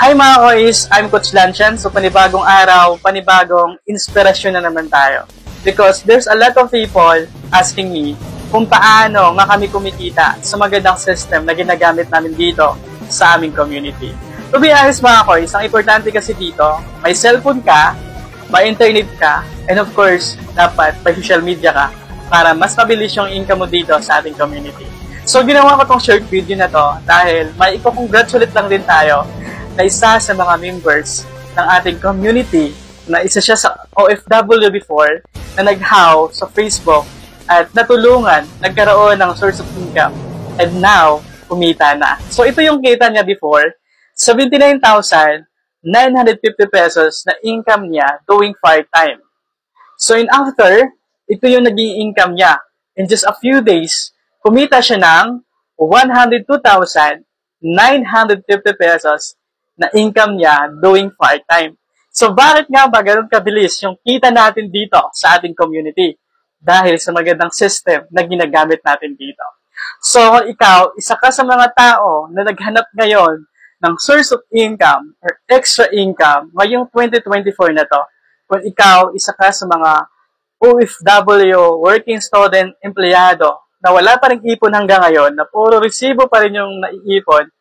Hi mga kois, I'm Coach Lancian. So panibagong araw, panibagong inspirasyon na naman tayo. Because there's a lot of people asking me kung paano nga kami kumikita sa magandang system na ginagamit namin dito sa aming community. To be honest mga kois, ang importante kasi dito, may cellphone ka, may internet ka, and of course, dapat may social media ka para mas mabilis yung income mo dito sa ating community. So ginawa ko tong short video na to dahil may i-congratulate lang din tayo na isa sa mga members ng ating community na isa siya sa OFW before na nag-how sa Facebook at natulungan, nagkaroon ng source of income and now, kumita na. So ito yung kita niya before, 79,950 pesos na income niya doing part-time. So in after, ito yung naging income niya. In just a few days, kumita siya ng 102,950 pesos na income niya doing part-time. So, bakit nga ba ganun kabilis yung kita natin dito sa ating community? Dahil sa magandang system na ginagamit natin dito. So, kung ikaw, isa ka sa mga tao na naghanap ngayon ng source of income or extra income ngayong 2024 na to, kung ikaw, isa ka sa mga OFW, working student, empleyado, na wala pa rin ipon hanggang ngayon, na puro resibo pa rin yung naiipon,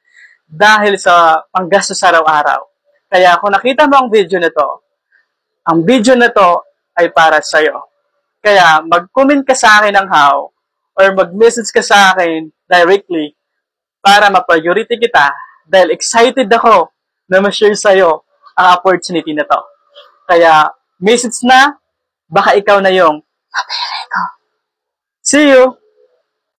dahil sa panggastos araw-araw. Kaya kung nakita mo ang video na to ay para sa'yo. Kaya mag-comment ka sa akin ng how or mag-message ka sa akin directly para ma-priority kita dahil excited ako na ma-share sa'yo ang opportunity na to. Kaya message na, baka ikaw na yung mapili ko. See you!